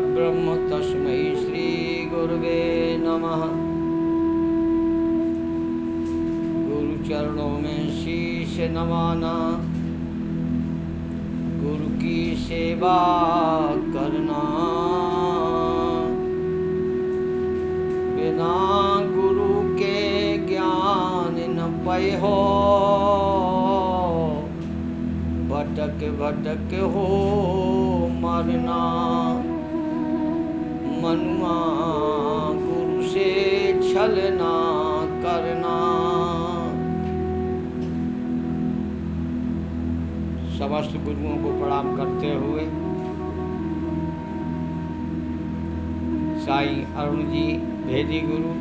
परब्रह्म तस्मै श्री गुरुवे नमः। गुरु चरणों में शीश नवाना, गुरु की सेवा करना, बिना गुरु के ज्ञान न पै हो, भटक भटक हो मरना। मनुआ गुरु से छलना करना। समस्त गुरुओं को प्रणाम करते हुए साईं अरुण जी भेदी गुरु,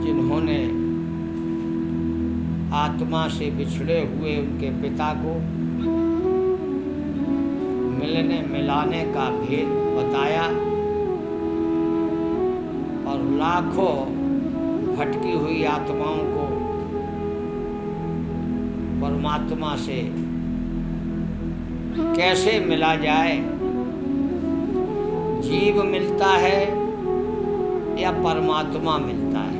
जिन्होंने आत्मा से बिछड़े हुए उनके पिता को मिलने मिलाने का भेद बताया और लाखों भटकी हुई आत्माओं को परमात्मा से कैसे मिला जाए। जीव मिलता है या परमात्मा मिलता है।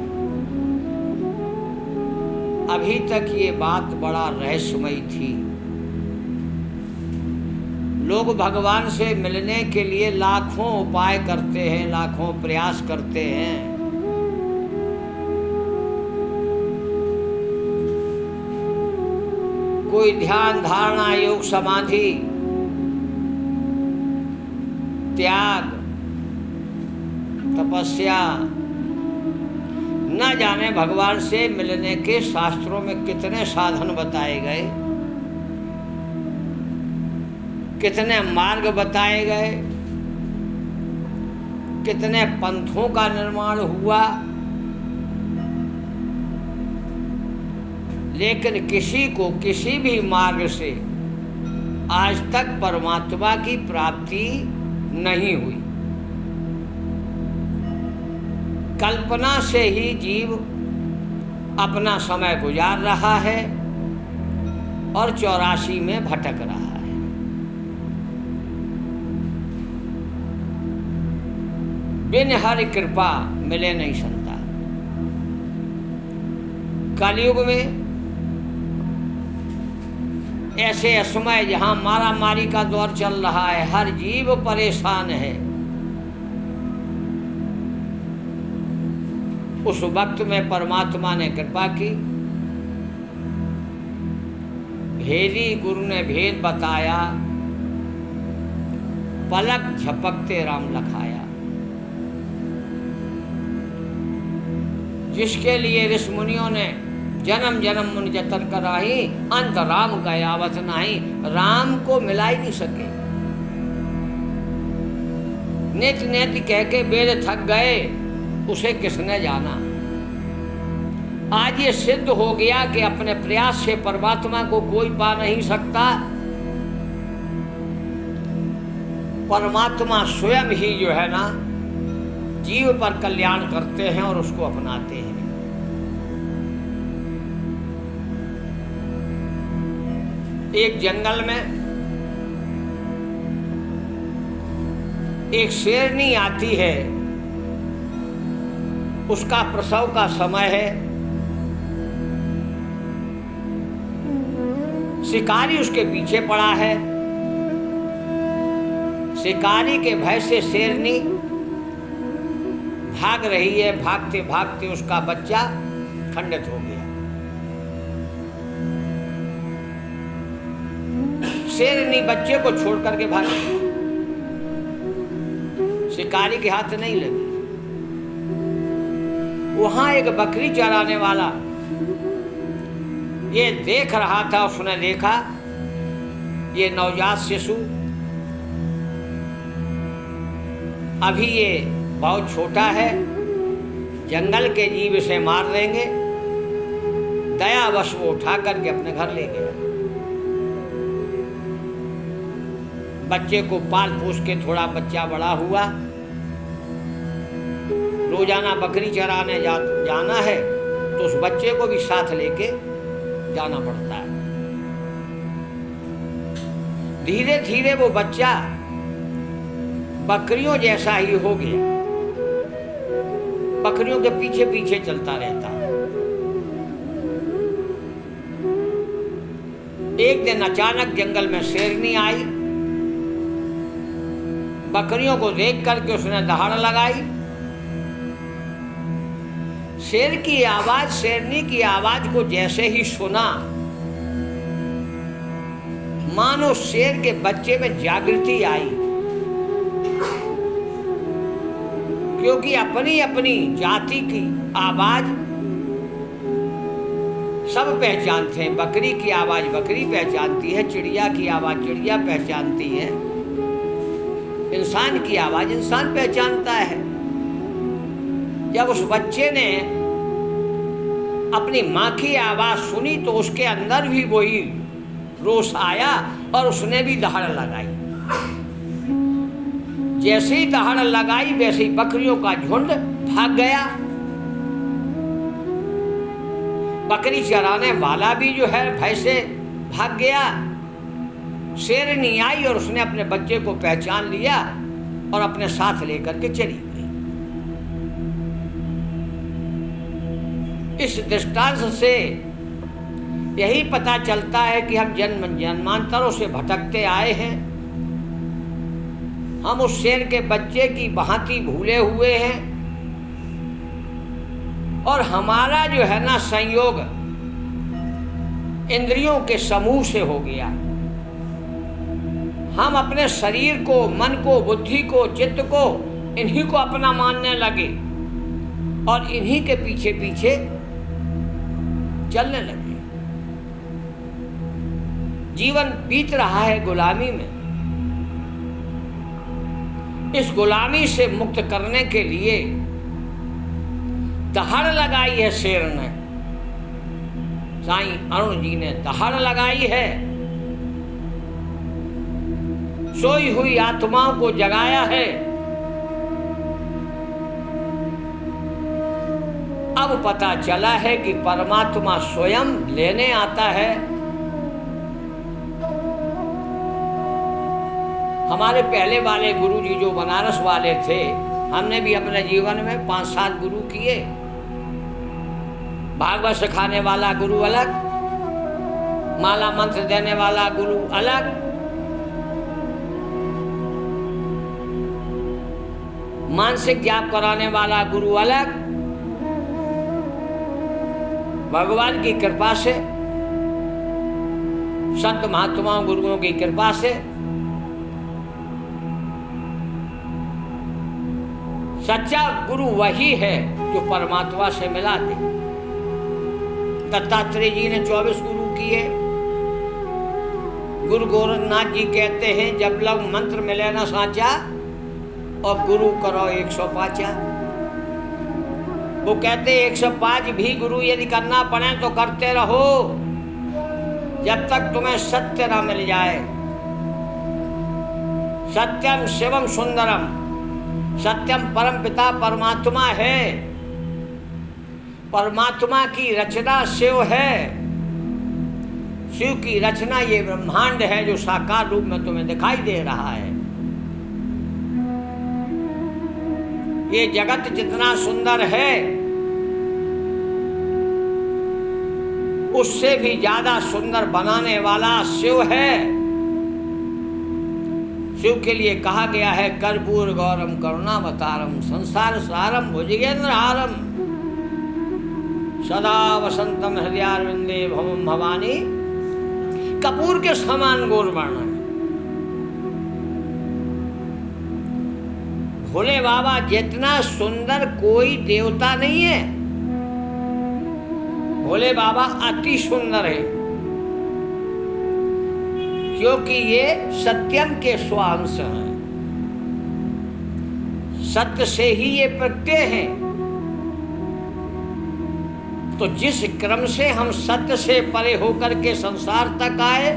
अभी तक ये बात बड़ा रहस्यमयी थी। लोग भगवान से मिलने के लिए लाखों उपाय करते हैं, लाखों प्रयास करते हैं, कोई ध्यान धारणा योग समाधि त्याग तपस्या, न जाने भगवान से मिलने के शास्त्रों में कितने साधन बताए गए, कितने मार्ग बताए गए, कितने पंथों का निर्माण हुआ, लेकिन किसी को किसी भी मार्ग से आज तक परमात्मा की प्राप्ति नहीं हुई। कल्पना से ही जीव अपना समय गुजार रहा है और 84 में भटक रहा है। बिन हरि कृपा मिले नहीं संता। कलयुग में ऐसे समय जहां मारा मारी का दौर चल रहा है, हर जीव परेशान है, उस वक्त में परमात्मा ने कृपा की। भेदी गुरु ने भेद बताया, पलक झपकते राम लखाया। जिसके लिए ऋषि मुनियों ने जन्म जन्म मुनि जतन कराही, अंत राम गयावत नाही। राम को मिला ही नहीं सके। नित नित कह के वेद थक गए, उसे किसने जाना। आज ये सिद्ध हो गया कि अपने प्रयास से परमात्मा को कोई पा नहीं सकता। परमात्मा स्वयं ही जो है ना, जीव पर कल्याण करते हैं और उसको अपनाते हैं। एक जंगल में एक शेरनी आती है, उसका प्रसव का समय है। शिकारी उसके पीछे पड़ा है। शिकारी के भय से शेरनी भाग रही है। भागते भागते उसका बच्चा खंडित हो गया। शेरनी बच्चे को छोड़ करके भागी, शिकारी के हाथ नहीं लगी। वहां एक बकरी चराने वाला ये देख रहा था। उसने देखा ये नवजात शिशु, अभी ये बहुत छोटा है, जंगल के जीव इसे मार देंगे। दयावश वो उठा करके अपने घर ले गया। बच्चे को पाल पोस के थोड़ा बच्चा बड़ा हुआ। रोजाना बकरी चराने जाना है तो उस बच्चे को भी साथ लेके जाना पड़ता है। धीरे धीरे वो बच्चा बकरियों जैसा ही हो गया, बकरियों के पीछे पीछे चलता रहता। एक दिन अचानक जंगल में शेरनी आई, बकरियों को देख करके उसने दहाड़ लगाई। शेर की आवाज, शेरनी की आवाज को जैसे ही सुना, मानो शेर के बच्चे में जागृति आई, क्योंकि अपनी अपनी जाति की आवाज सब पहचानते हैं। बकरी की आवाज बकरी पहचानती है, चिड़िया की आवाज चिड़िया पहचानती है, इंसान की आवाज इंसान पहचानता है। जब उस बच्चे ने अपनी माँ की आवाज सुनी तो उसके अंदर भी वही रोष आया और उसने भी दहाड़ लगाई। जैसे ही दहाड़ लगाई वैसे ही बकरियों का झुंड भाग गया। बकरी चराने वाला भी जो है भय से भाग गया। शेरनी आई और उसने अपने बच्चे को पहचान लिया और अपने साथ लेकर के चली गई। इस दृष्टांत से यही पता चलता है कि हम जन्म जन्मांतरों से भटकते आए हैं। हम उस शेर के बच्चे की भांति भूले हुए हैं और हमारा जो है ना संयोग इंद्रियों के समूह से हो गया। हम अपने शरीर को, मन को, बुद्धि को, चित्त को इन्हीं को अपना मानने लगे और इन्हीं के पीछे पीछे चलने लगे। जीवन बीत रहा है गुलामी में। इस गुलामी से मुक्त करने के लिए दहाड़ लगाई है शेर ने, साईं अरुण जी ने दहाड़ लगाई है। सोई हुई आत्माओं को जगाया है। अब पता चला है कि परमात्मा स्वयं लेने आता है। हमारे पहले वाले गुरु जी जो बनारस वाले थे, हमने भी अपने जीवन में 5-7 गुरु किए। भागवत सिखाने वाला गुरु अलग, माला मंत्र देने वाला गुरु अलग, मानसिक जाप कराने वाला गुरु अलग। भगवान की कृपा से, संत महात्माओं गुरुओं की कृपा से सच्चा गुरु वही है जो परमात्मा से मिला दे। दत्तात्रेय जी ने 24 गुरु किए। गुरु गोरखनाथ जी कहते हैं, जब लग मंत्र मिले ना साचा और गुरु करो 105। वो कहते 105 भी गुरु यदि करना पड़े तो करते रहो जब तक तुम्हें सत्य ना मिल जाए। सत्यम शिवम सुंदरम, सत्यम परम पिता परमात्मा है। परमात्मा की रचना शिव है। शिव की रचना ये ब्रह्मांड है जो साकार रूप में तुम्हें दिखाई दे रहा है। ये जगत जितना सुंदर है उससे भी ज्यादा सुंदर बनाने वाला शिव है। शिव के लिए कहा गया है, कर्पूर गौरम करुणावतारम संसार सारम भुजगेंद्रहारम सदा वसंतम हृदयारविंदे भवम भवानी। कपूर के समान गौर वर्ण है। भोले बाबा जितना सुंदर कोई देवता नहीं है। भोले बाबा अति सुंदर है क्योंकि ये सत्यम के स्वांश हैं। सत्य से ही ये प्रत्यय हैं। तो जिस क्रम से हम सत्य से परे होकर के संसार तक आए,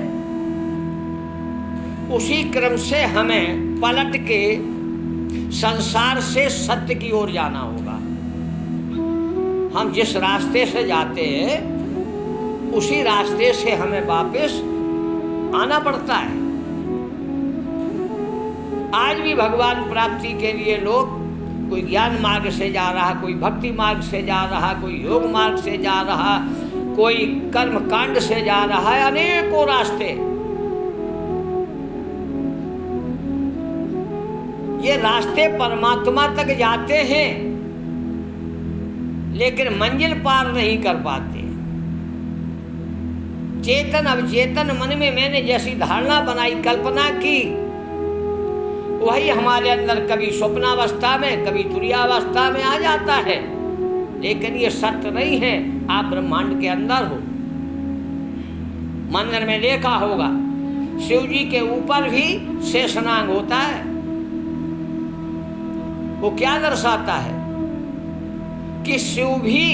उसी क्रम से हमें पलट के संसार से सत्य की ओर जाना होगा। हम जिस रास्ते से जाते हैं उसी रास्ते से हमें वापस आना पड़ता है। आज भी भगवान प्राप्ति के लिए लोग, कोई ज्ञान मार्ग से जा रहा, कोई भक्ति मार्ग से जा रहा, कोई योग मार्ग से जा रहा, कोई कर्म कांड से जा रहा है, अनेकों रास्ते। ये रास्ते परमात्मा तक जाते हैं, लेकिन मंजिल पार नहीं कर पाते। चेतन अवचेतन मन में मैंने जैसी धारणा बनाई, कल्पना की, वही हमारे अंदर कभी स्वप्नावस्था में, कभी तुरीयावस्था में आ जाता है, लेकिन ये सत्य नहीं है। आप ब्रह्मांड के अंदर हो। मंदिर में देखा होगा, शिव जी के ऊपर भी शेषनाग होता है। वो क्या दर्शाता है कि शिव भी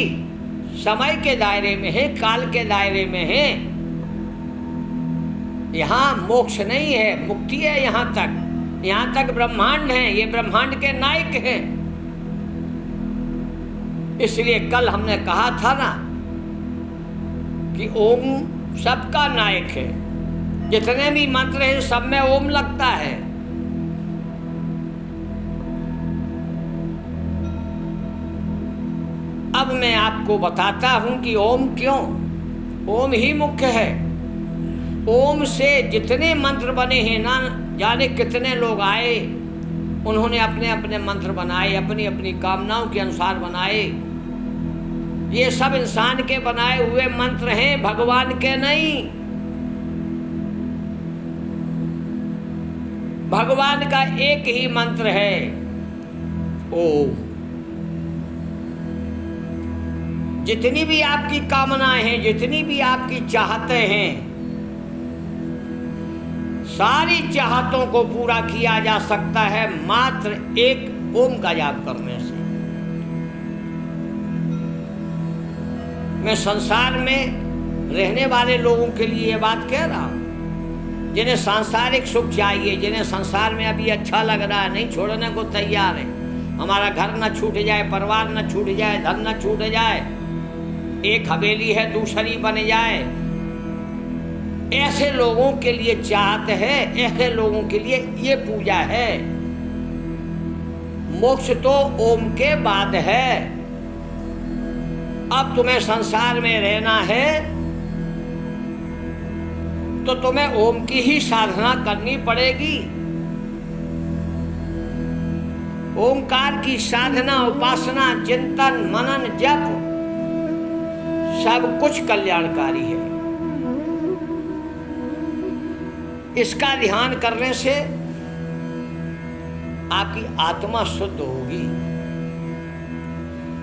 समय के दायरे में है, काल के दायरे में है। यहाँ मोक्ष नहीं है, मुक्ति है। यहाँ तक ब्रह्मांड है, ये ब्रह्मांड के नायक हैं। इसलिए कल हमने कहा था ना कि ओम सबका नायक है। जितने भी मंत्र हैं सब में ओम लगता है। अब मैं आपको बताता हूं कि ओम क्यों। ओम ही मुख्य है। ओम से जितने मंत्र बने हैं ना, जाने कितने लोग आए, उन्होंने अपने अपने मंत्र बनाए, अपनी अपनी कामनाओं के अनुसार बनाए। ये सब इंसान के बनाए हुए मंत्र हैं, भगवान के नहीं। भगवान का एक ही मंत्र है, ओम। जितनी भी आपकी कामनाएं हैं, जितनी भी आपकी चाहतें हैं, सारी चाहतों को पूरा किया जा सकता है मात्र एक ओम का जाप करने से। मैं संसार में रहने वाले लोगों के लिए ये बात कह रहा हूं, जिन्हें सांसारिक सुख चाहिए, जिन्हें संसार में अभी अच्छा लग रहा है, नहीं छोड़ने को तैयार है। हमारा घर न छूट जाए, परिवार न छूट जाए, धन न छूट जाए, एक हवेली है दूसरी बन जाए, ऐसे लोगों के लिए चाहत है, ऐसे लोगों के लिए ये पूजा है। मोक्ष तो ओम के बाद है। अब तुम्हें संसार में रहना है तो तुम्हें ओम की ही साधना करनी पड़ेगी। ओमकार की साधना, उपासना, चिंतन, मनन, जप सब कुछ कल्याणकारी है। इसका ध्यान करने से आपकी आत्मा शुद्ध होगी।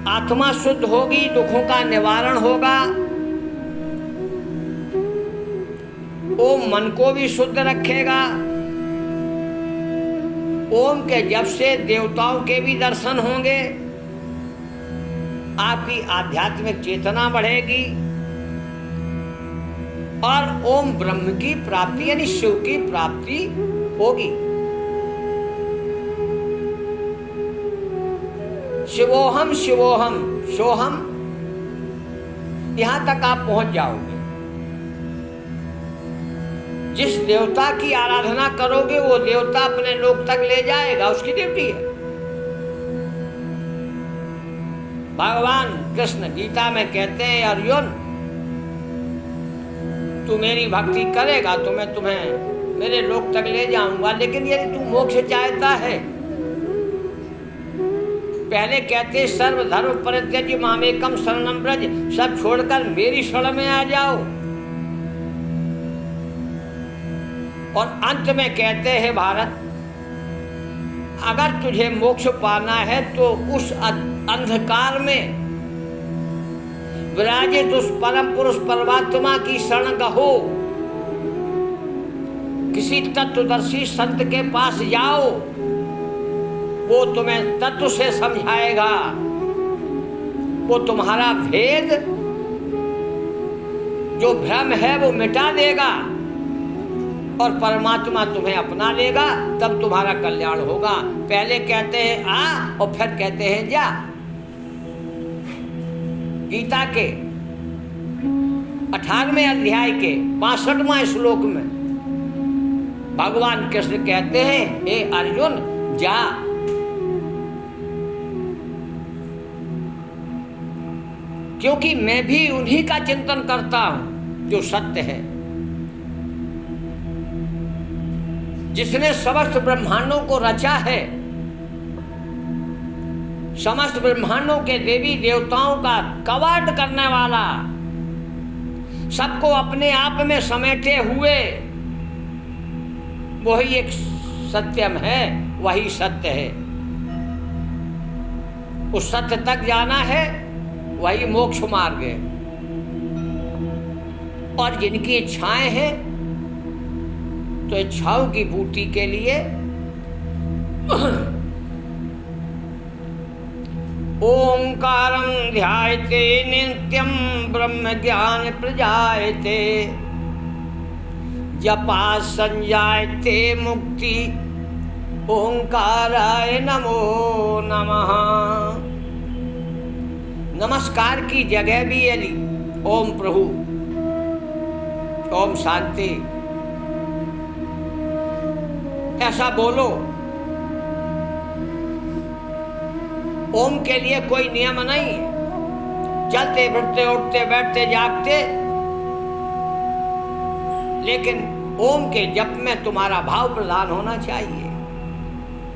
आत्मा शुद्ध होगी, दुखों का निवारण होगा। ओम मन को भी शुद्ध रखेगा। ओम के जप से देवताओं के भी दर्शन होंगे, आपकी आध्यात्मिक चेतना बढ़ेगी और ओम ब्रह्म की प्राप्ति यानी शिव की प्राप्ति होगी। शिवोहम शिवोहम सोहम, यहां तक आप पहुंच जाओगे। जिस देवता की आराधना करोगे वो देवता अपने लोक तक ले जाएगा, उसकी ड्यूटी है। भगवान कृष्ण गीता में कहते हैं, अर्जुन तू मेरी भक्ति करेगा तो मैं तुम्हें मेरे लोक तक ले जाऊंगा, लेकिन यदि तू मोक्ष चाहता है, पहले कहते सर्वधर्म परित्यज्य मामेकम शरणं व्रज, सब छोड़कर मेरी शरण में आ जाओ। और अंत में कहते हैं भारत, अगर तुझे मोक्ष पाना है तो उस अंधकार में विराजित उस परम पुरुष परमात्मा की शरण गहो। किसी तत्वदर्शी संत के पास जाओ, वो तुम्हें तत्व से समझाएगा, वो तुम्हारा भेद जो भ्रम है वो मिटा देगा और परमात्मा तुम्हें अपना लेगा, तब तुम्हारा कल्याण होगा। पहले कहते हैं आ और फिर कहते हैं जा। गीता के 18वें अध्याय के 65वां श्लोक में भगवान कृष्ण कहते हैं, हे अर्जुन जा, क्योंकि मैं भी उन्हीं का चिंतन करता हूं जो सत्य है, जिसने समस्त ब्रह्मांडों को रचा है, समस्त ब्रह्मांडों के देवी देवताओं का कवाड़ करने वाला, सबको अपने आप में समेटे हुए वही एक सत्यम है, वही सत्य है। उस सत्य तक जाना है, वही मोक्ष मार्ग है। और जिनकी इच्छाएं हैं तो इच्छाओं की पूर्ति के लिए ओंकारं ध्यायते नित्यं ब्रह्म ज्ञान प्रजायते, जपा संजायते मुक्ति, ओंकाराय नमो नमः। नमस्कार की जगह भी यदि ओम प्रभु, ओम शांति ऐसा बोलो। ओम के लिए कोई नियम नहीं है, चलते फिरते उठते बैठते जागते, लेकिन ओम के जप में तुम्हारा भाव प्रधान होना चाहिए।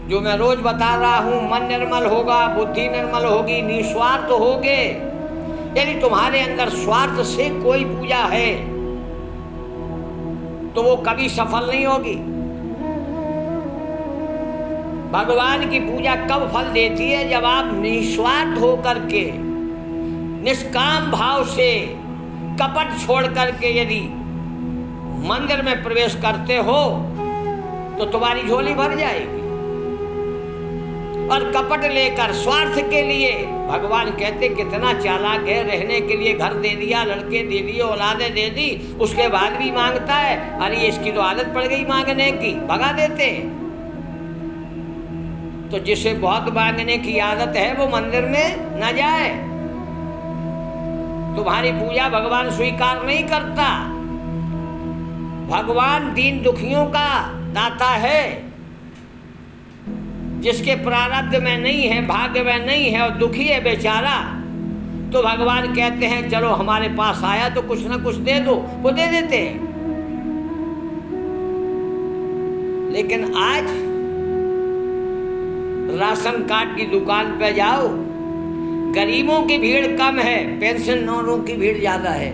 जो मैं रोज बता रहा हूं, मन निर्मल होगा, बुद्धि निर्मल होगी, निस्वार्थ होगे। यदि तुम्हारे अंदर स्वार्थ से कोई पूजा है तो वो कभी सफल नहीं होगी। भगवान की पूजा कब फल देती है? जब आप निस्वार्थ होकर के, निष्काम भाव से, कपट छोड़ करके यदि मंदिर में प्रवेश करते हो तो तुम्हारी झोली भर जाएगी। और कपट लेकर स्वार्थ के लिए, भगवान कहते कितना चालाक है, रहने के लिए घर दे दिया, लड़के दे दिए, औलादें दे दी, उसके बाद भी मांगता है। अरे इसकी तो आदत पड़ गई मांगने की, भगा देते हैं। तो जिसे बहुत मांगने की आदत है वो मंदिर में न जाए। तुम्हारी पूजा भगवान स्वीकार नहीं करता। भगवान दीन दुखियों का दाता है। जिसके प्रारब्ध में नहीं है, भाग्य में नहीं है और दुखी है बेचारा, तो भगवान कहते हैं चलो हमारे पास आया तो कुछ ना कुछ दे दो, वो दे देते हैं। लेकिन आज राशन कार्ड की दुकान पे जाओ, गरीबों की भीड़ कम है, पेंशनरों की भीड़ ज्यादा है।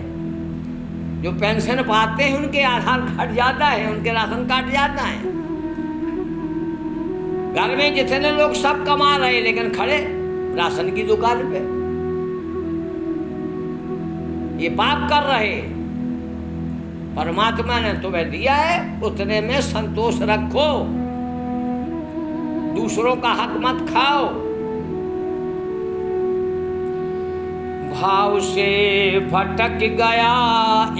जो पेंशन पाते हैं उनके आधार कार्ड ज्यादा है, उनके राशन कार्ड ज्यादा है। घर में जितने लोग सब कमा रहे लेकिन खड़े राशन की दुकान पे, ये पाप कर रहे। परमात्मा ने तुम्हें दिया है, उतने में संतोष रखो, दूसरों का हक मत खाओ। भाव से भटक गया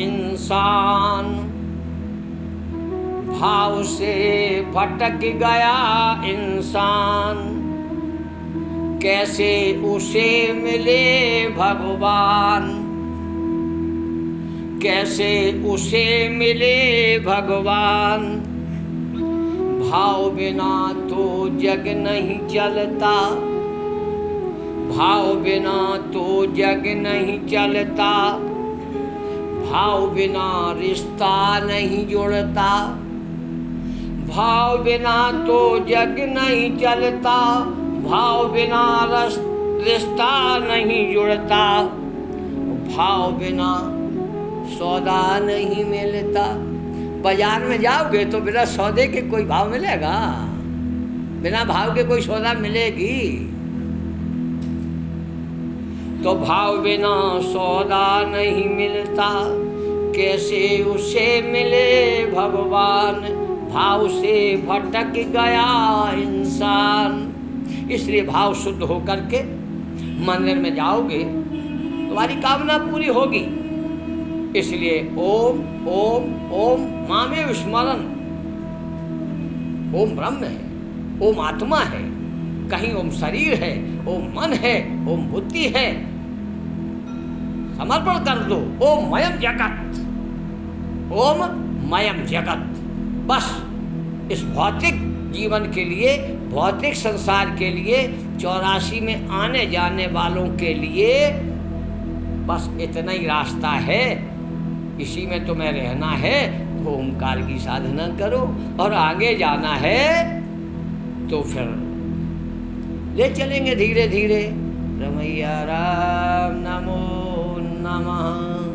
इंसान, भाव से भटक गया इंसान, कैसे उसे मिले भगवान, कैसे उसे मिले भगवान। भाव बिना तो जग नहीं चलता, भाव बिना तो जग नहीं चलता, भाव बिना रिश्ता नहीं जुड़ता, भाव बिना तो जग नहीं चलता, भाव बिना रिश्ता नहीं जुड़ता, भाव बिना सौदा नहीं मिलता। बाजार में जाओगे तो बिना सौदे के कोई भाव मिलेगा? बिना भाव के कोई सौदा मिलेगी? तो भाव बिना सौदा नहीं मिलता, कैसे उसे मिले भगवान। भाव से भटक गया इंसान। इसलिए भाव शुद्ध होकर के मंदिर में जाओगे, तुम्हारी कामना पूरी होगी। इसलिए ओम ओम ओम मामे विस्मरण। ओम ब्रह्म है, ओम आत्मा है, कहीं ओम शरीर है, ओम मन है, ओम बुद्धि है। समर्पण कर दो। ओम मयम जगत, ओम मयम जगत। बस इस भौतिक जीवन के लिए, भौतिक संसार के लिए, 84 में आने जाने वालों के लिए बस इतना ही रास्ता है। इसी में तुम्हें रहना है तो ओंकार की साधना करो, और आगे जाना है तो फिर ले चलेंगे धीरे धीरे। रमैया राम नमो नमः।